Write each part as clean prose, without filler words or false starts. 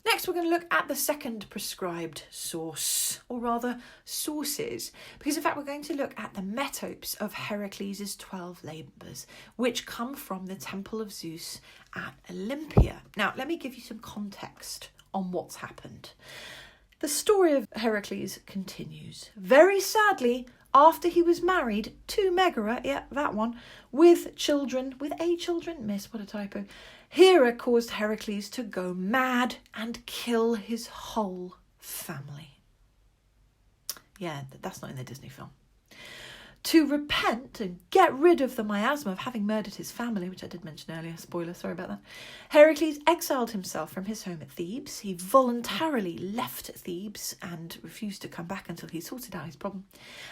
Next, we're going to look at the second prescribed source, or rather sources, because in fact we're going to look at the Metopes of Heracles' 12 labours, which come from the Temple of Zeus at Olympia. Now, let me give you some context on what's happened. The story of Heracles continues. Very sadly, after he was married to Megara, with a children, miss, what a typo, Hera caused Heracles to go mad and kill his whole family. Yeah, that's not in the Disney film. To repent and get rid of the miasma of having murdered his family, which I did mention earlier, spoiler, sorry about that, Heracles exiled himself from his home at Thebes. He voluntarily left Thebes and refused to come back until he sorted out his problem.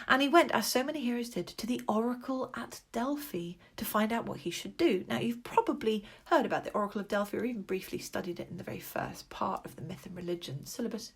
And he went, as so many heroes did, to the oracle at Delphi to find out what he should do. Now, you've probably heard about the oracle of Delphi or even briefly studied it in the very first part of the myth and religion syllabus.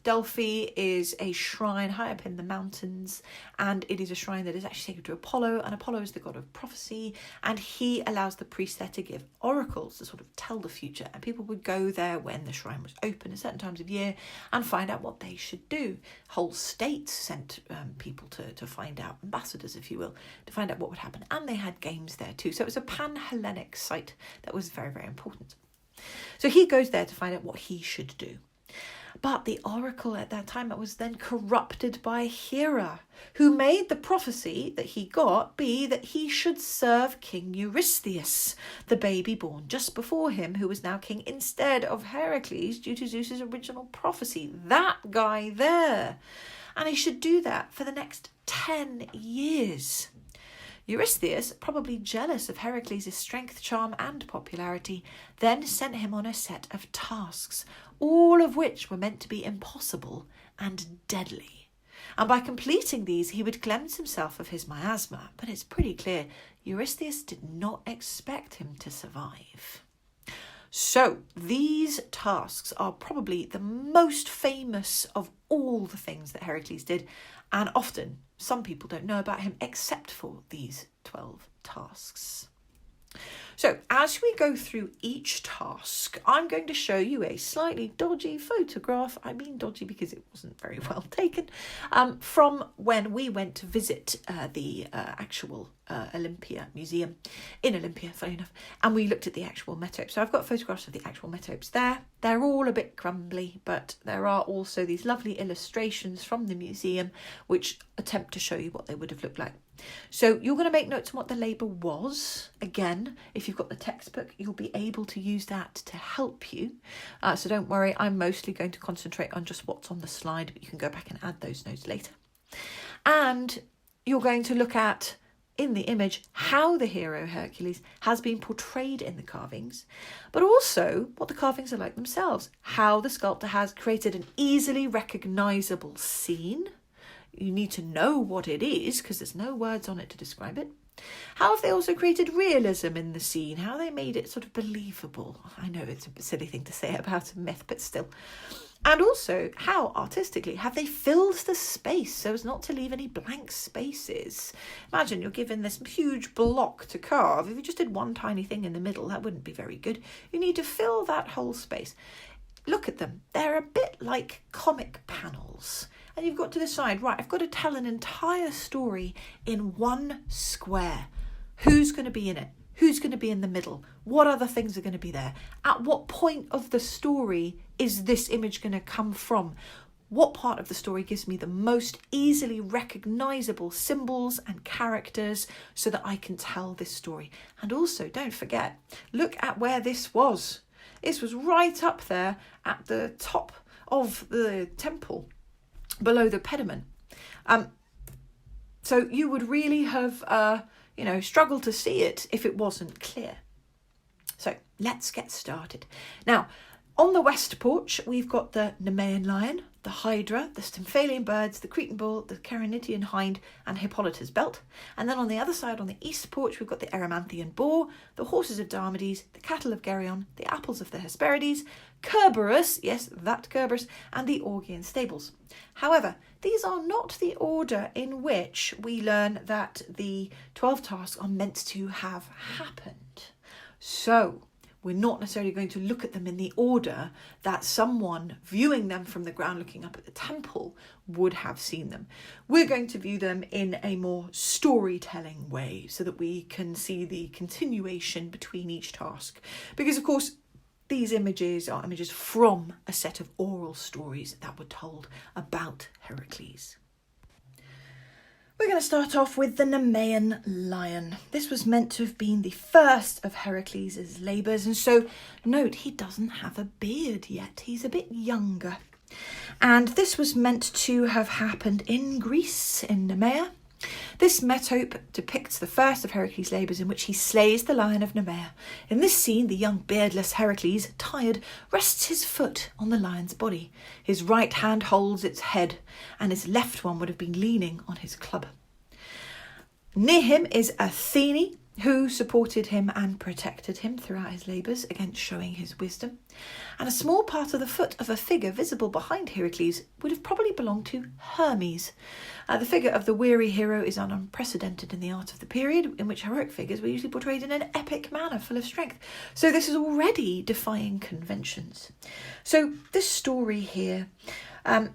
Delphi is a shrine high up in the mountains, and it is a shrine that is actually sacred to Apollo, and Apollo is the god of prophecy, and he allows the priest there to give oracles to sort of tell the future, and people would go there when the shrine was open at certain times of year and find out what they should do. Whole states sent people to find out, ambassadors if you will, to find out what would happen, and they had games there too. So it was a pan-Hellenic site that was very, very important. So he goes there to find out what he should do. But the oracle at that time, it was then corrupted by Hera, who made the prophecy that he got be that he should serve King Eurystheus, the baby born just before him, who was now king instead of Heracles due to Zeus's original prophecy. That guy there. And he should do that for the next 10 years. Eurystheus, probably jealous of Heracles' strength, charm and popularity, then sent him on a set of tasks, all of which were meant to be impossible and deadly. And by completing these, he would cleanse himself of his miasma, but it's pretty clear Eurystheus did not expect him to survive. So these tasks are probably the most famous of all the things that Heracles did, and often some people don't know about him except for these 12 tasks. So as we go through each task, I'm going to show you a slightly dodgy photograph. I mean dodgy because it wasn't very well taken, from when we went to visit the actual Olympia museum in Olympia, funny enough, and we looked at the actual Metopes. So I've got photographs of the actual Metopes there. They're all a bit crumbly, but there are also these lovely illustrations from the museum which attempt to show you what they would have looked like. So you're going to make notes on what the labour was. Again, if you've got the textbook, you'll be able to use that to help you. So don't worry, I'm mostly going to concentrate on just what's on the slide, but you can go back and add those notes later. And you're going to look at, in the image, how the hero Hercules has been portrayed in the carvings, but also what the carvings are like themselves, how the sculptor has created an easily recognisable scene. You need to know what it is because there's no words on it to describe it. How have they also created realism in the scene? How they made it sort of believable? I know it's a silly thing to say about a myth, but still. And also, how artistically have they filled the space so as not to leave any blank spaces? Imagine you're given this huge block to carve. If you just did one tiny thing in the middle, that wouldn't be very good. You need to fill that whole space. Look at them. They're a bit like comic panels. And you've got to decide, right, I've got to tell an entire story in one square. Who's going to be in it? Who's going to be in the middle? What other things are going to be there? At what point of the story is this image going to come from? What part of the story gives me the most easily recognisable symbols and characters so that I can tell this story? And also, don't forget, look at where this was. This was right up there at the top of the temple, below the pediment. So you would really have, struggled to see it if it wasn't clear. So let's get started. Now, on the west porch, we've got the Nemean lion, the hydra, the Stymphalian birds, the Cretan bull, the Ceryntian hind, and Hippolyta's belt. And then on the other side, on the east porch, we've got the Erymanthian boar, the horses of Diomedes, the cattle of Geryon, the apples of the Hesperides, Cerberus, yes, that Cerberus, and the Augean stables. However, these are not the order in which we learn that the 12 tasks are meant to have happened. So, we're not necessarily going to look at them in the order that someone viewing them from the ground looking up at the temple would have seen them. We're going to view them in a more storytelling way so that we can see the continuation between each task. Because, of course, these images are images from a set of oral stories that were told about Heracles. We're going to start off with the Nemean lion. This was meant to have been the first of Heracles' labours, and so note he doesn't have a beard yet. He's a bit younger. And this was meant to have happened in Greece, in Nemea. This metope depicts the first of Heracles' labours in which he slays the lion of Nemea. In this scene, the young beardless Heracles, tired, rests his foot on the lion's body. His right hand holds its head, and his left one would have been leaning on his club. Near him is Athene, who supported him and protected him throughout his labours against showing his wisdom. And a small part of the foot of a figure visible behind Heracles would have probably belonged to Hermes. The figure of the weary hero is unprecedented in the art of the period, in which heroic figures were usually portrayed in an epic manner, full of strength. So this is already defying conventions. So this story here,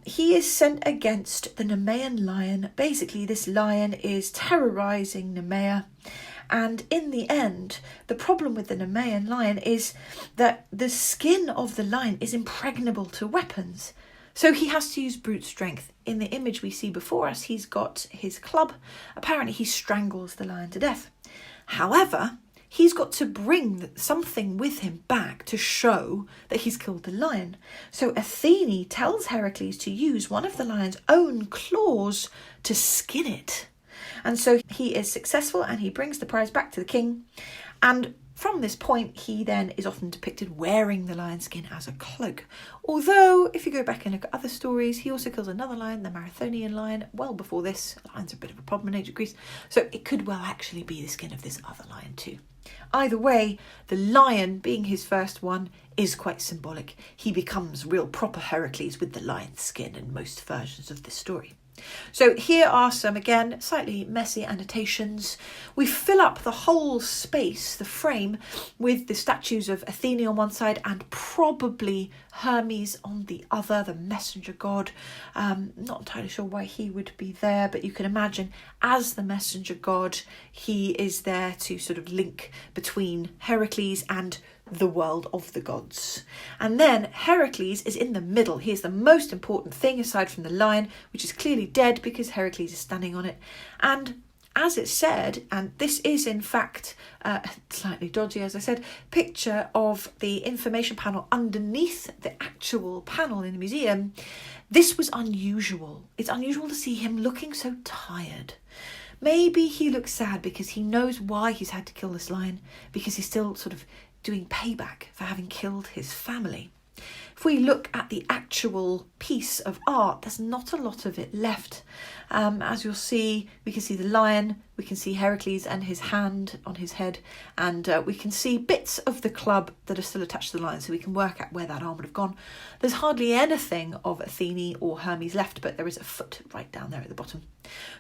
he is sent against the Nemean lion. Basically, this lion is terrorising Nemea. And in the end, the problem with the Nemean lion is that the skin of the lion is impregnable to weapons. So he has to use brute strength. In the image we see before us, he's got his club. Apparently he strangles the lion to death. However, he's got to bring something with him back to show that he's killed the lion. So Athene tells Heracles to use one of the lion's own claws to skin it. And so he is successful and he brings the prize back to the king. And from this point, he then is often depicted wearing the lion skin as a cloak. Although, if you go back and look at other stories, he also kills another lion, the Marathonian lion, well before this. Lions are a bit of a problem in ancient Greece. So it could well actually be the skin of this other lion too. Either way, the lion, being his first one, is quite symbolic. He becomes real proper Heracles with the lion skin in most versions of this story. So here are some, again, slightly messy annotations. We fill up the whole space, the frame, with the statues of Athene on one side and probably Hermes on the other, the messenger god. Not entirely sure why he would be there, but you can imagine as the messenger god, he is there to sort of link between Heracles and the world of the gods. And then Heracles is in the middle. He is the most important thing aside from the lion, which is clearly dead because Heracles is standing on it. And as it's said, and this is in fact slightly dodgy, as I said, picture of the information panel underneath the actual panel in the museum. This was unusual. It's unusual to see him looking so tired. Maybe he looks sad because he knows why he's had to kill this lion, because he's still sort of doing payback for having killed his family. If we look at the actual piece of art, there's not a lot of it left. As you'll see, we can see the lion, we can see Heracles and his hand on his head, and we can see bits of the club that are still attached to the lion, so we can work out where that arm would have gone. There's hardly anything of Athene or Hermes left, but there is a foot right down there at the bottom.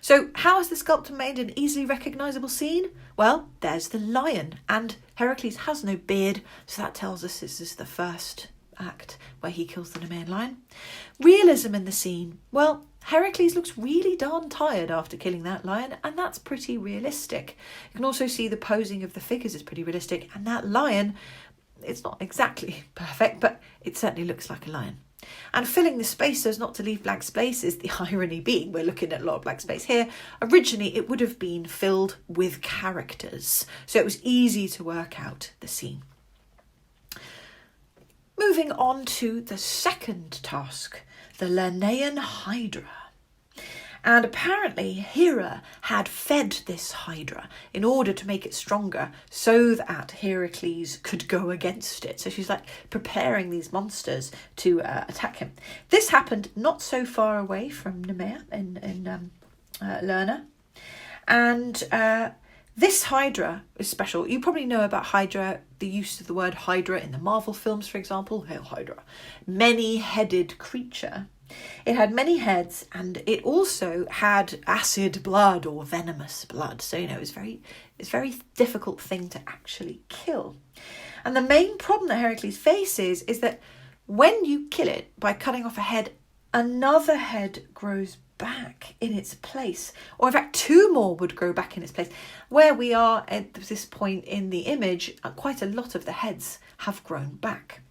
So how has the sculptor made an easily recognisable scene? Well, there's the lion, and Heracles has no beard, so that tells us this is the first act where he kills the Nemean lion. Realism in the scene. Well, Heracles looks really darn tired after killing that lion, and that's pretty realistic. You can also see the posing of the figures is pretty realistic, and that lion, it's not exactly perfect, but it certainly looks like a lion. And filling the space so as not to leave blank spaces, the irony being we're looking at a lot of blank space here. Originally it would have been filled with characters, so it was easy to work out the scene. Moving on to the second task, the Lernaean Hydra. And apparently Hera had fed this Hydra in order to make it stronger so that Heracles could go against it. So she's like preparing these monsters to attack him. This happened not so far away from Nemea in Lerna. And this Hydra is special. You probably know about Hydra, the use of the word Hydra in the Marvel films, for example. Hail Hydra. Many-headed creature. It had many heads, and it also had acid blood or venomous blood. So, it's a very difficult thing to actually kill. And the main problem that Heracles faces is that when you kill it by cutting off a head, another head grows back in its place, or in fact 2 more would grow back in its place. Where we are at this point in the image, quite a lot of the heads have grown back.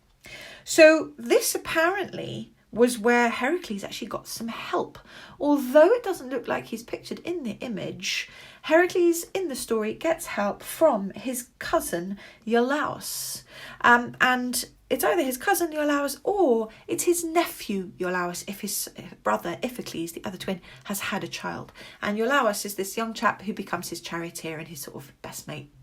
So this apparently was where Heracles actually got some help. Although it doesn't look like he's pictured in the image, Heracles in the story gets help from his cousin Iolaus. And it's either his cousin Iolaus or it's his nephew Iolaus if his brother Iphicles, the other twin, has had a child. And Iolaus is this young chap who becomes his charioteer and his sort of best mate.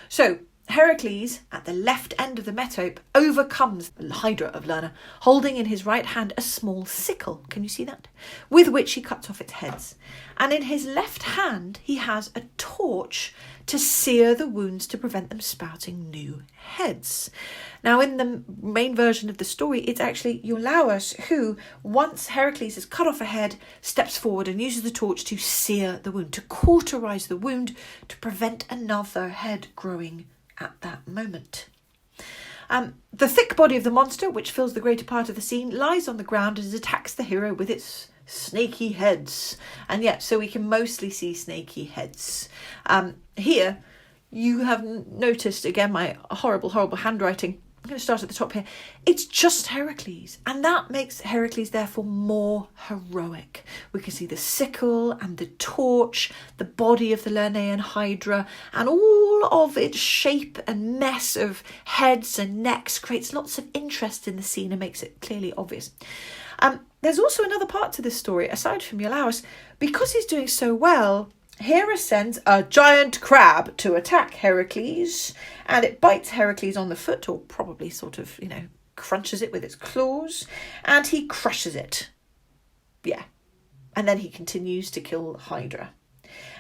So Heracles, at the left end of the metope, overcomes the Hydra of Lerna, holding in his right hand a small sickle, can you see that? With which he cuts off its heads. And in his left hand, he has a torch to sear the wounds to prevent them sprouting new heads. Now, in the main version of the story, it's actually Iolaus who, once Heracles has cut off a head, steps forward and uses the torch to sear the wound, to cauterize the wound, to prevent another head growing at that moment. The thick body of the monster, which fills the greater part of the scene, lies on the ground as it attacks the hero with its snaky heads. And yet, so we can mostly see snaky heads. Here, you have noticed, again, my horrible handwriting. I'm going to start at the top here. It's just Heracles, and that makes Heracles therefore more heroic. We can see the sickle and the torch, the body of the Lernaean Hydra, and all of its shape and mess of heads and necks creates lots of interest in the scene and makes it clearly obvious. There's also another part to this story, aside from Iolaus. Because he's doing so well, Hera sends a giant crab to attack Heracles, and it bites Heracles on the foot, or probably sort of, crunches it with its claws, and he crushes it. Yeah. And then he continues to kill Hydra.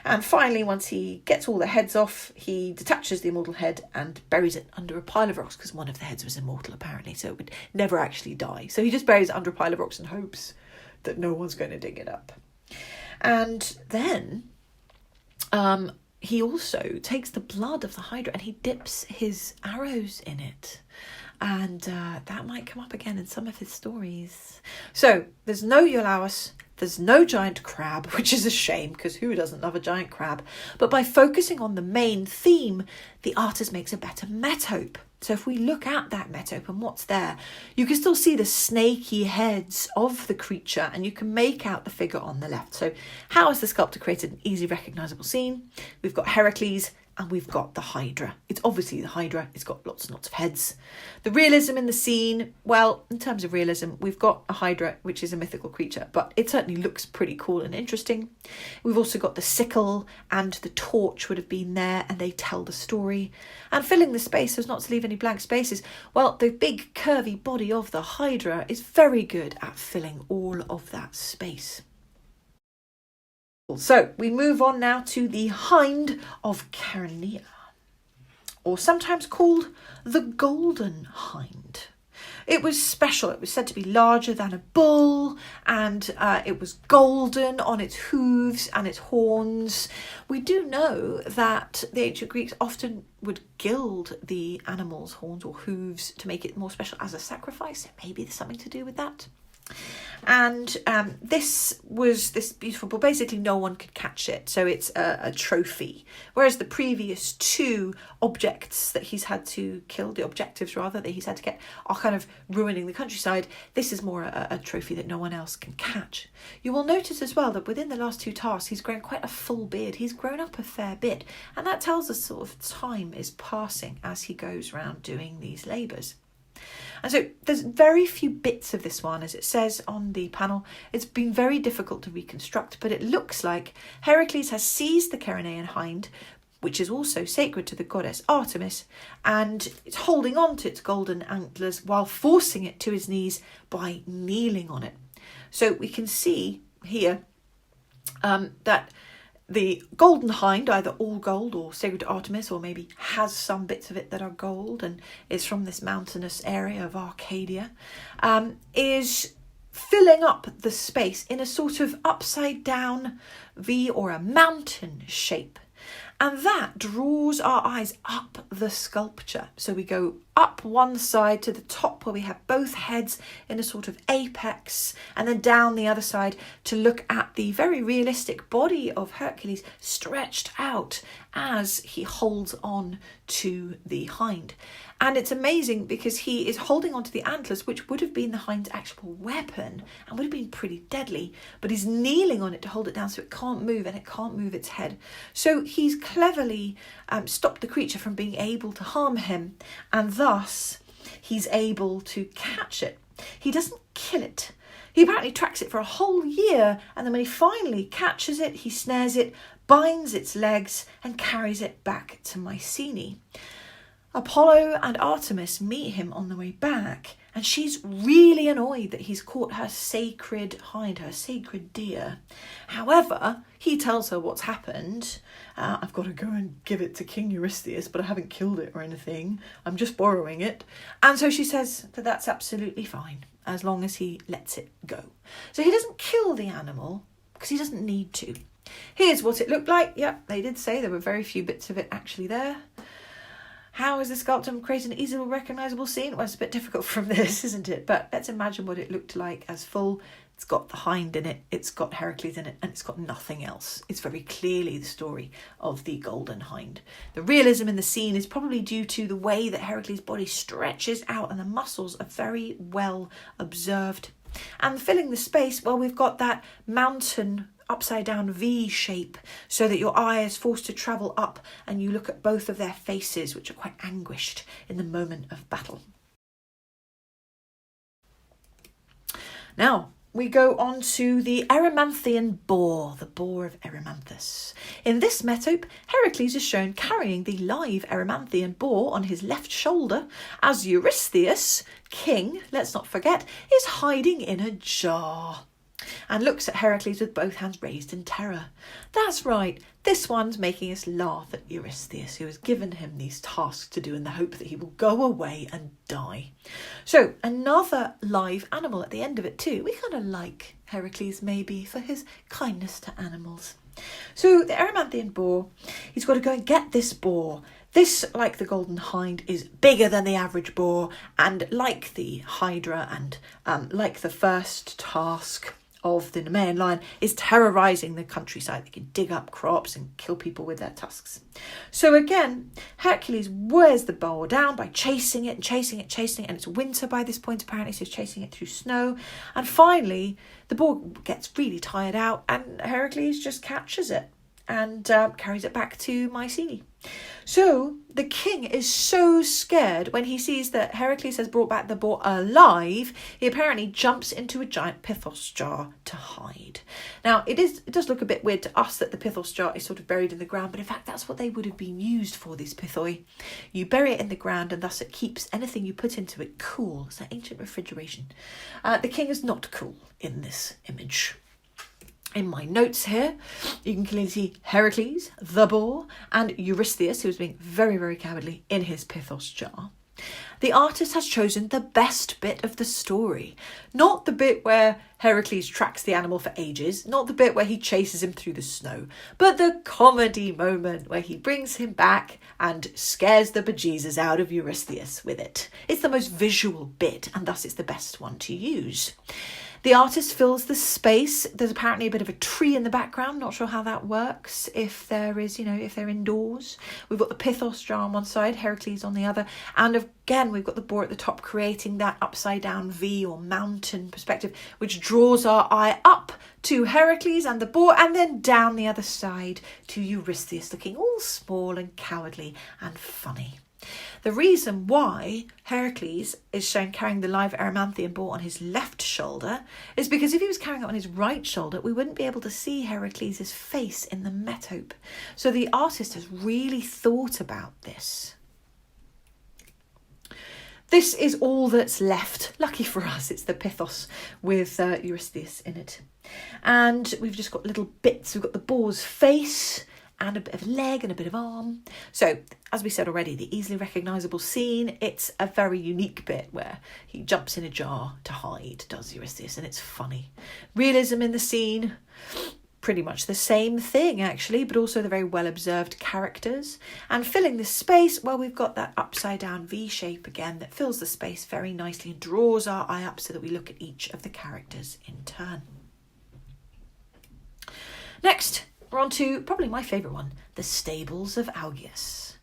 And finally, once he gets all the heads off, he detaches the immortal head and buries it under a pile of rocks, because one of the heads was immortal, apparently, so it would never actually die. So he just buries it under a pile of rocks and hopes that no one's going to dig it up. And then he also takes the blood of the Hydra and he dips his arrows in it. And that might come up again in some of his stories. So there's no Iolaus, there's no giant crab, which is a shame because who doesn't love a giant crab? But by focusing on the main theme, the artist makes a better metope. So if we look at that metope and what's there, you can still see the snaky heads of the creature and you can make out the figure on the left. So how has the sculptor created an easy recognisable scene? We've got Heracles and we've got the Hydra. It's obviously the Hydra. It's got lots and lots of heads. The realism in the scene, well, in terms of realism, we've got a Hydra, which is a mythical creature, but it certainly looks pretty cool and interesting. We've also got the sickle and the torch would have been there and they tell the story. And filling the space so as not to leave any blank spaces, well, the big curvy body of the Hydra is very good at filling all of that space. So we move on now to the hind of Chaeronea, or sometimes called the golden hind. It was special. It was said to be larger than a bull, and it was golden on its hooves and its horns. We do know that the ancient Greeks often would gild the animal's horns or hooves to make it more special as a sacrifice. Maybe there's something to do with that. And this was this beautiful bull. Basically, no one could catch it, so it's a trophy. Whereas the previous 2 objects that he's had to kill, the objectives rather, that he's had to get, are kind of ruining the countryside. This is more a trophy that no one else can catch. You will notice as well that within the last 2 tasks, he's grown quite a full beard. He's grown up a fair bit, and that tells us sort of time is passing as he goes around doing these labours. And so there's very few bits of this one, as it says on the panel. It's been very difficult to reconstruct, but it looks like Heracles has seized the Chaeronean hind, which is also sacred to the goddess Artemis, and it's holding on to its golden antlers while forcing it to his knees by kneeling on it. So we can see here that the golden hind, either all gold or sacred to Artemis, or maybe has some bits of it that are gold and is from this mountainous area of Arcadia, is filling up the space in a sort of upside down V or a mountain shape. And that draws our eyes up the sculpture. So we go up one side to the top where we have both heads in a sort of apex, and then down the other side to look at the very realistic body of Hercules stretched out as he holds on to the hind. And it's amazing because he is holding onto the antlers, which would have been the hind's actual weapon and would have been pretty deadly, but he's kneeling on it to hold it down so it can't move, and it can't move its head. So he's cleverly stopped the creature from being able to harm him, and thus he's able to catch it. He doesn't kill it. He apparently tracks it for a whole year, and then when he finally catches it, he snares it, binds its legs, and carries it back to Mycenae. Apollo and Artemis meet him on the way back, and she's really annoyed that he's caught her sacred hind, her sacred deer. However, he tells her what's happened. I've got to go and give it to King Eurystheus, but I haven't killed it or anything. I'm just borrowing it. And so she says that that's absolutely fine, as long as he lets it go. So he doesn't kill the animal, because he doesn't need to. Here's what it looked like. Yep, they did say there were very few bits of it actually there. How is the sculptor create an easily recognisable scene? Well, it's a bit difficult from this, isn't it? But let's imagine what it looked like as full. It's got the hind in it, it's got Heracles in it, and it's got nothing else. It's very clearly the story of the golden hind. The realism in the scene is probably due to the way that Heracles' body stretches out and the muscles are very well observed. And filling the space, well, we've got that mountain upside down V shape so that your eye is forced to travel up and you look at both of their faces, which are quite anguished in the moment of battle. Now we go on to the Erymanthian boar, the boar of Erymanthus. In this metope, Heracles is shown carrying the live Erymanthian boar on his left shoulder as Eurystheus, king, let's not forget, is hiding in a jar and looks at Heracles with both hands raised in terror. That's right, this one's making us laugh at Eurystheus, who has given him these tasks to do in the hope that he will go away and die. So, another live animal at the end of it too. We kind of like Heracles maybe for his kindness to animals. So, the Erymanthian boar, he's got to go and get this boar. This, like the golden hind, is bigger than the average boar, and like the hydra and like the first task of the Nemean lion, is terrorising the countryside. They can dig up crops and kill people with their tusks. So again, Hercules wears the boar down by chasing it, and it's winter by this point apparently, so he's chasing it through snow. And finally, the boar gets really tired out and Heracles just catches it and carries it back to Mycenae. So the king is so scared when he sees that Heracles has brought back the boar alive, he apparently jumps into a giant pithos jar to hide. Now it does look a bit weird to us that the pithos jar is sort of buried in the ground, but in fact that's what they would have been used for, these pithoi. You bury it in the ground and thus it keeps anything you put into it cool. It's like ancient refrigeration. The king is not cool in this image. In my notes here, you can clearly see Heracles, the boar, and Eurystheus, who was being very, very cowardly, in his pithos jar. The artist has chosen the best bit of the story. Not the bit where Heracles tracks the animal for ages, not the bit where he chases him through the snow, but the comedy moment where he brings him back and scares the bejesus out of Eurystheus with it. It's the most visual bit, and thus it's the best one to use. The artist fills the space. There's apparently a bit of a tree in the background. Not sure how that works. If there is, if they're indoors. We've got the pithos jar on one side, Heracles on the other. And again, we've got the boar at the top creating that upside down V or mountain perspective, which draws our eye up to Heracles and the boar and then down the other side to Eurystheus looking all small and cowardly and funny. The reason why Heracles is shown carrying the live Erymanthian boar on his left shoulder is because if he was carrying it on his right shoulder, we wouldn't be able to see Heracles' face in the metope. So the artist has really thought about this. This is all that's left. Lucky for us, it's the pithos with Eurystheus in it. And we've just got little bits. We've got the boar's face and a bit of leg and a bit of arm. So, as we said already, the easily recognisable scene, it's a very unique bit where he jumps in a jar to hide, does Eurystheus, and it's funny. Realism in the scene, pretty much the same thing actually, but also the very well observed characters. And filling the space, well, we've got that upside down V shape again that fills the space very nicely and draws our eye up so that we look at each of the characters in turn. Next, we're on to probably my favourite one, the stables of Augeas.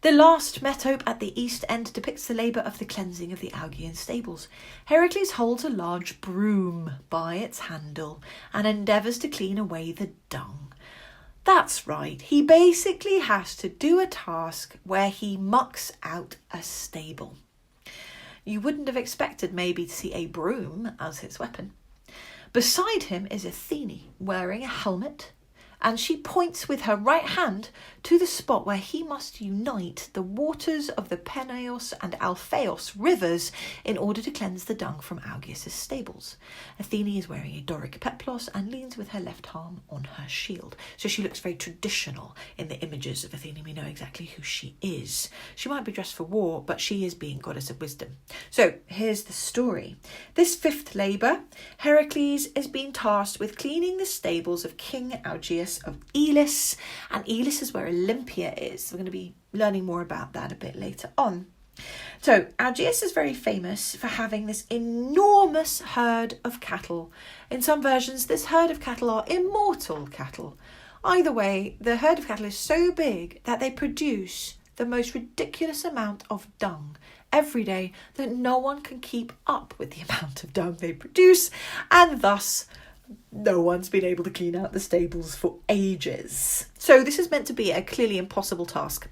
The last metope at the east end depicts the labour of the cleansing of the Augean stables. Heracles holds a large broom by its handle and endeavours to clean away the dung. That's right, he basically has to do a task where he mucks out a stable. You wouldn't have expected maybe to see a broom as his weapon. Beside him is Athene, wearing a helmet, and she points with her right hand to the spot where he must unite the waters of the Peneus and Alpheus rivers in order to cleanse the dung from Augeas' stables. Athene is wearing a Doric peplos and leans with her left arm on her shield. So she looks very traditional in the images of Athene. We know exactly who she is. She might be dressed for war, but she is being goddess of wisdom. So here's the story. This fifth labour, Heracles is being tasked with cleaning the stables of King Augeas of Elis, and Elis is where Olympia is. We're going to be learning more about that a bit later on. So Augeas is very famous for having this enormous herd of cattle. In some versions, this herd of cattle are immortal cattle. Either way, the herd of cattle is so big that they produce the most ridiculous amount of dung every day that no one can keep up with the amount of dung they produce, and thus no one's been able to clean out the stables for ages. So this is meant to be a clearly impossible task.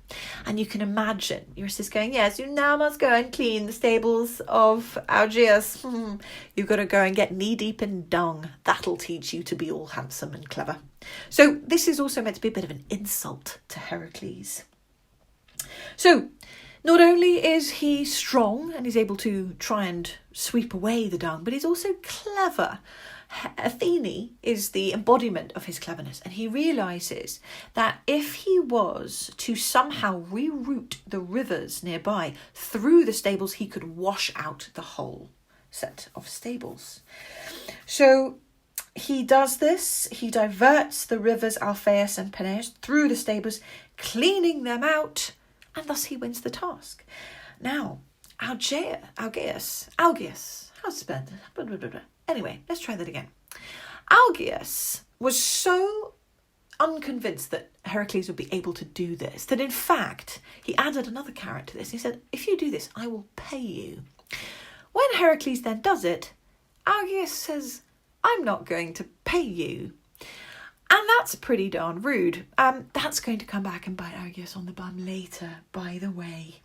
And you can imagine Eurystheus going, yes, you now must go and clean the stables of Augeas. You've got to go and get knee deep in dung. That'll teach you to be all handsome and clever. So this is also meant to be a bit of an insult to Heracles. So not only is he strong and he's able to try and sweep away the dung, but he's also clever. Athene is the embodiment of his cleverness, and he realises that if he was to somehow reroute the rivers nearby through the stables, he could wash out the whole set of stables. So he does this. He diverts the rivers Alpheus and Peneus through the stables, cleaning them out, and thus he wins the task. Now, Augeas, how's it spelled? Anyway, let's try that again. Augeas was so unconvinced that Heracles would be able to do this that in fact he added another carrot to this. He said, if you do this, I will pay you. When Heracles then does it, Augeas says, I'm not going to pay you. And that's pretty darn rude. That's going to come back and bite Augeas on the bum later, by the way.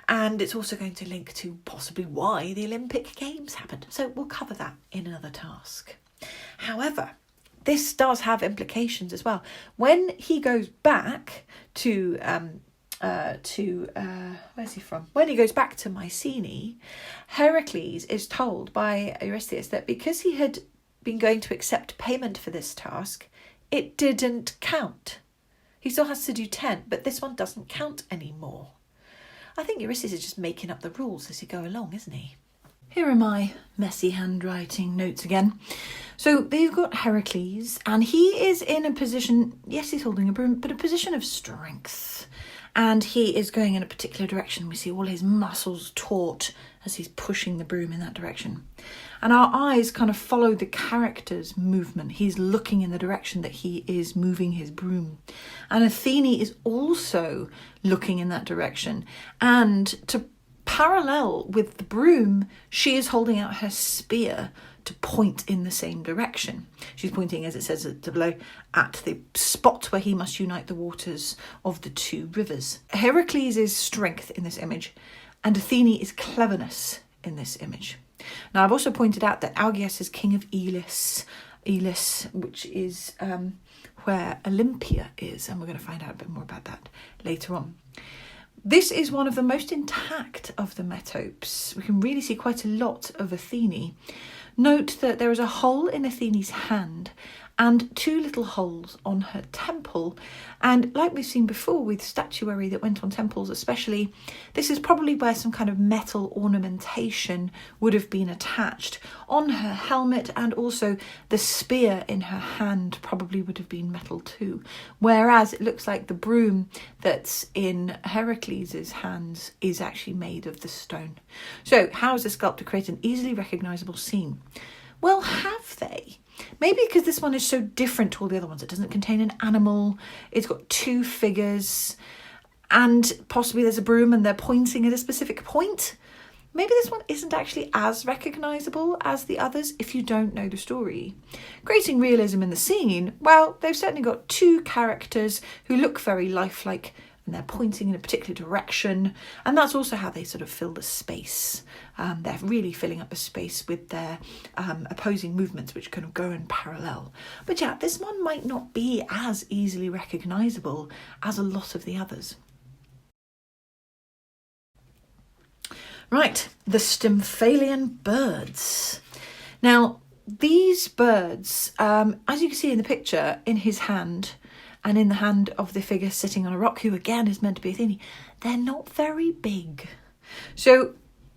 And it's also going to link to possibly why the Olympic Games happened. So we'll cover that in another task. However, this does have implications as well. When he goes back to where's he from? When he goes back to Mycenae, Heracles is told by Eurystheus that because he had been going to accept payment for this task, it didn't count. He still has to do 10, but this one doesn't count anymore. I think Eurystheus is just making up the rules as you go along, isn't he? Here are my messy handwriting notes again. So they've got Heracles, and he is in a position, yes, he's holding a broom, but a position of strength. And he is going in a particular direction. We see all his muscles taut as he's pushing the broom in that direction. And our eyes kind of follow the character's movement. He's looking in the direction that he is moving his broom. And Athene is also looking in that direction. And to parallel with the broom, she is holding out her spear to point in the same direction. She's pointing, as it says below, at the spot where he must unite the waters of the two rivers. Heracles is strength in this image, and Athene is cleverness in this image. Now, I've also pointed out that Augeas is king of Elis, which is where Olympia is, and we're going to find out a bit more about that later on. This is one of the most intact of the metopes. We can really see quite a lot of Athene. Note that there is a hole in Athene's hand, and 2 little holes on her temple. And like we've seen before with statuary that went on temples especially, this is probably where some kind of metal ornamentation would have been attached on her helmet, and also the spear in her hand probably would have been metal too. Whereas it looks like the broom that's in Heracles' hands is actually made of the stone. So how has the sculptor created an easily recognisable scene? Well, have they? Maybe because this one is so different to all the other ones. It doesn't contain an animal, it's got 2 figures, and possibly there's a broom and they're pointing at a specific point. Maybe this one isn't actually as recognisable as the others if you don't know the story. Creating realism in the scene, well, they've certainly got 2 characters who look very lifelike, and they're pointing in a particular direction, and that's also how they sort of fill the space. They're really filling up the space with their opposing movements, which kind of go in parallel. But yeah, this one might not be as easily recognisable as a lot of the others. Right, the Stymphalian birds. Now, these birds, as you can see in the picture, in his hand, and in the hand of the figure sitting on a rock, who again is meant to be Athene, they're not very big. So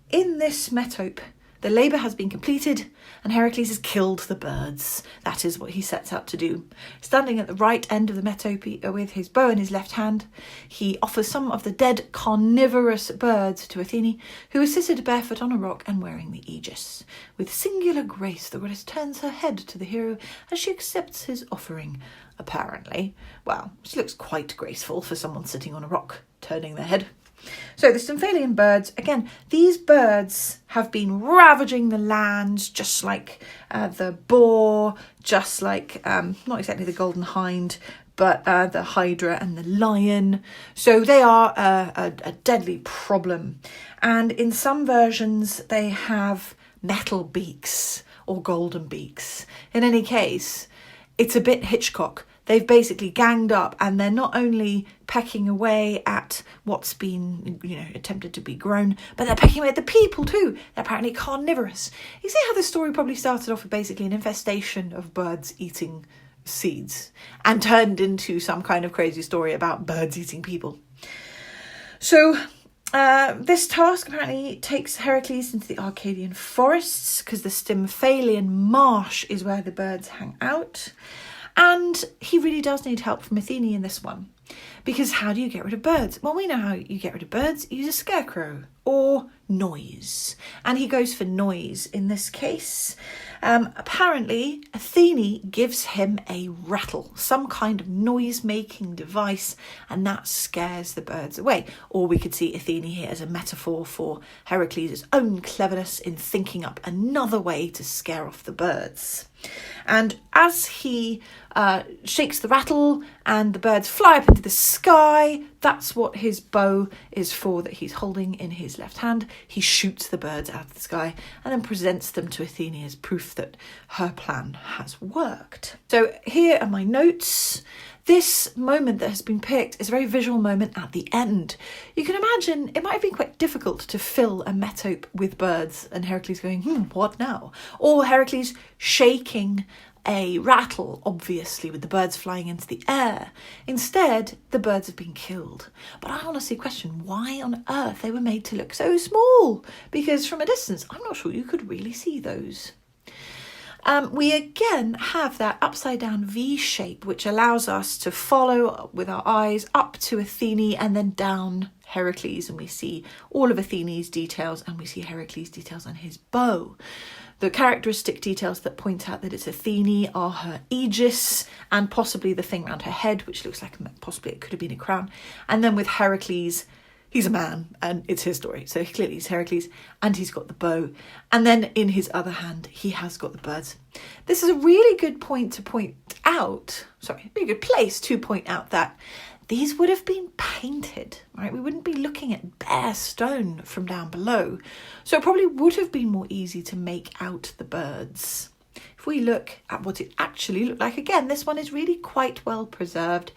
in this metope, the labour has been completed and Heracles has killed the birds. That is what he sets out to do. Standing at the right end of the metope with his bow in his left hand, he offers some of the dead carnivorous birds to Athene, who is seated barefoot on a rock and wearing the aegis. With singular grace, the goddess turns her head to the hero as she accepts his offering. Apparently, well, she looks quite graceful for someone sitting on a rock, turning their head. So the Stymphalian birds, again, these birds have been ravaging the lands, just like the boar, just like, not exactly the golden hind, but the hydra and the lion. So they are a deadly problem. And in some versions, they have metal beaks or golden beaks. In any case, it's a bit Hitchcock. They've basically ganged up and they're not only pecking away at what's been, attempted to be grown, but they're pecking away at the people too. They're apparently carnivorous. You see how the story probably started off with basically an infestation of birds eating seeds and turned into some kind of crazy story about birds eating people. So this task apparently takes Heracles into the Arcadian forests, because the Stymphalian marsh is where the birds hang out. And he really does need help from Athene in this one. Because how do you get rid of birds? Well, we know how you get rid of birds. Use a scarecrow or noise. And he goes for noise in this case. Apparently, Athene gives him a rattle, some kind of noise-making device, and that scares the birds away. Or we could see Athene here as a metaphor for Heracles' own cleverness in thinking up another way to scare off the birds. And as he shakes the rattle and the birds fly up into the sky, that's what his bow is for that he's holding in his left hand. He shoots the birds out of the sky and then presents them to Athene as proof that her plan has worked. So here are my notes. This moment that has been picked is a very visual moment at the end. You can imagine it might have been quite difficult to fill a metope with birds and Heracles going, what now? Or Heracles shaking a rattle, obviously, with the birds flying into the air. Instead, the birds have been killed. But I honestly question why on earth they were made to look so small, because from a distance, I'm not sure you could really see those. We again have that upside down V shape, which allows us to follow with our eyes up to Athene and then down Heracles, and we see all of Athene's details and we see Heracles' details on his bow. The characteristic details that point out that it's Athene are her aegis and possibly the thing around her head, which looks like possibly it could have been a crown. And then with Heracles, he's a man and it's his story. So clearly he's Heracles and he's got the bow. And then in his other hand, he has got the birds. This is a really good point to point out, really good place to point out that these would have been painted, right? We wouldn't be looking at bare stone from down below. So it probably would have been more easy to make out the birds. If we look at what it actually looked like, again, this one is really quite well preserved.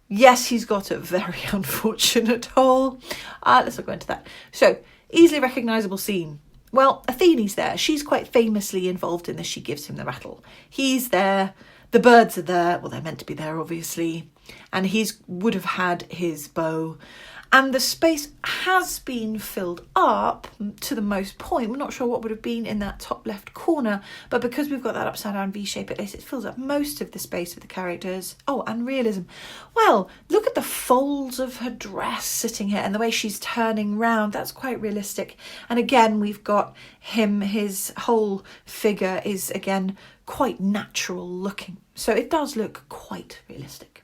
Yes, he's got a very unfortunate hole. Let's not go into that. So, easily recognisable scene. Well, Athene's there. She's quite famously involved in this. She gives him the rattle. He's there. The birds are there. Well, they're meant to be there, obviously. And would have had his bow. And the space has been filled up to the most point. We're not sure what would have been in that top left corner, but because we've got that upside down V shape at this, it fills up most of the space of the characters. Oh, and realism. Well, look at the folds of her dress sitting here and the way she's turning round. That's quite realistic. And again, we've got him, his whole figure is again quite natural looking. So it does look quite realistic.